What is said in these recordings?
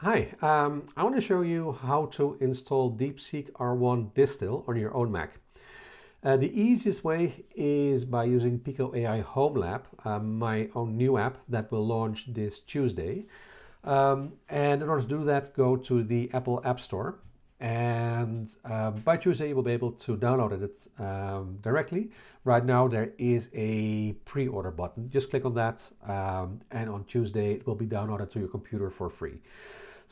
Hi, I want to show you how to install DeepSeek R1 Distill on your own Mac. The easiest way is by using Pico AI Home Lab, my own new app that will launch this Tuesday. And in order to do that, go to the Apple App Store. And by Tuesday, you will be able to download it directly. Right now, there is a pre-order button. Just click on that, and on Tuesday, it will be downloaded to your computer for free.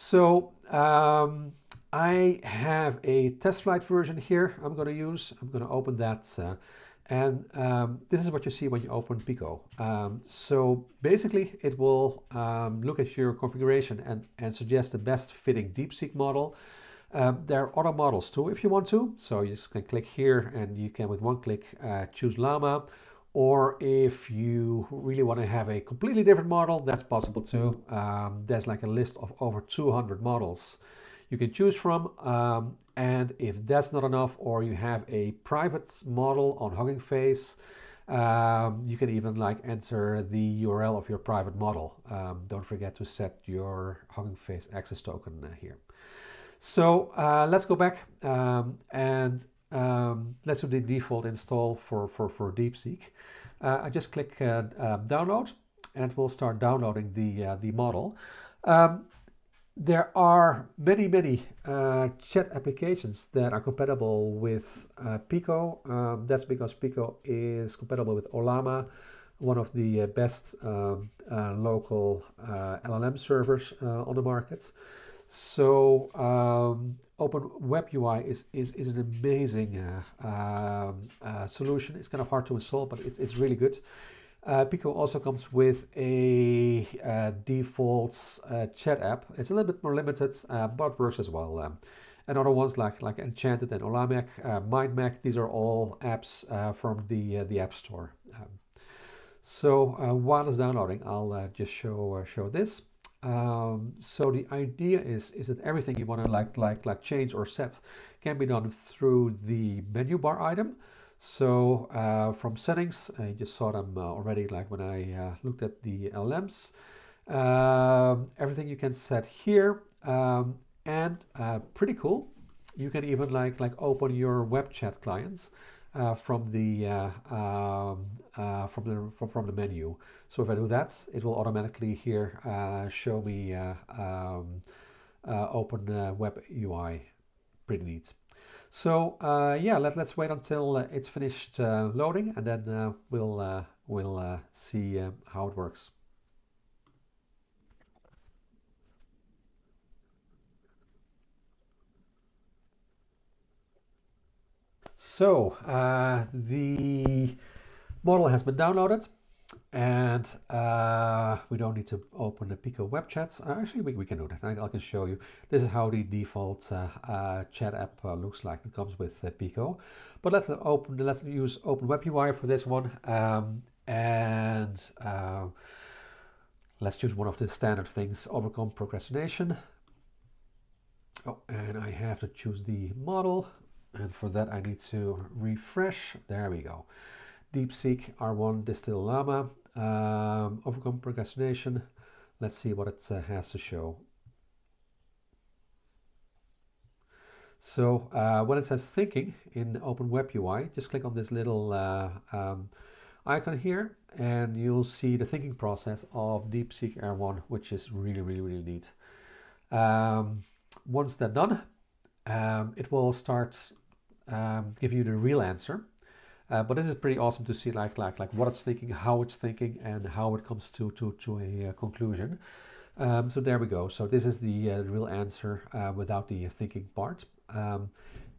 So I have a test flight version here I'm going to use. I'm going to open that and this is what you see when you open Pico. So basically it will look at your configuration and suggest the best fitting DeepSeek model. There are other models too if you want to. So you just can click here and you can with one click choose Llama. Or if you really want to have a completely different model, that's possible too. There's like a list of over 200 models you can choose from. And if that's not enough, or you have a private model on Hugging Face, you can even like enter the URL of your private model. Don't forget to set your Hugging Face access token here. So let's go back and let's do the default install for DeepSeek. I just click download and it will start downloading the model. There are many chat applications that are compatible with Pico. That's because Pico is compatible with Ollama, one of the best local LLM servers on the market. So Open Web UI is an amazing solution. It's kind of hard to install, but it's really good. Pico also comes with a default chat app. It's a little bit more limited, but works as well. And other ones like Enchanted and Olamac, MindMac, these are all apps from the App Store. So while it's downloading, I'll just show this. So the idea is that everything you want to like change or set can be done through the menu bar item. So from settings, I just saw them already, like when I looked at the LMs. Everything you can set here, and pretty cool. You can even like open your web chat clients from the menu. So if I do that, it will automatically here show me open web UI. Pretty neat. So yeah, let's wait until it's finished loading, and then we'll see how it works. So the model has been downloaded, and we don't need to open the Pico web chats. Actually, we can do that. I can show you. This is how the default chat app looks like. It comes with Pico. But let's use Open Web UI for this one, and let's choose one of the standard things: overcome procrastination. Oh, and I have to choose the model. And for that, I need to refresh. There we go. DeepSeek R1 Distilled Llama. Overcome procrastination. Let's see what it has to show. So when it says thinking in Open Web UI, just click on this little icon here, and you'll see the thinking process of DeepSeek R1, which is really neat. Once that's done, it will start give you the real answer. But this is pretty awesome to see like what it's thinking, how it's thinking, and how it comes to a conclusion. So there we go. So this is the real answer without the thinking part.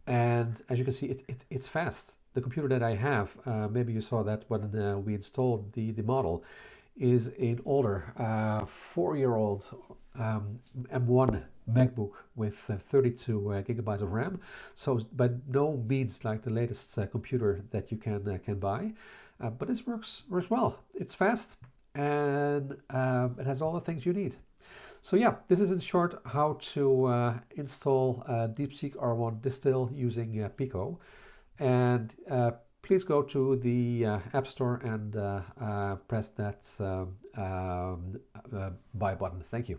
And as you can see, it's fast. The computer that I have, maybe you saw that when we installed the model, is an older 4-year-old M1 MacBook with 32 gigabytes of RAM. So by no means like the latest computer that you can buy, but this works well. It's fast, and it has all the things you need. So yeah, this is in short how to install DeepSeek R1 Distill using Pico. And please go to the App Store and press that buy button. Thank you.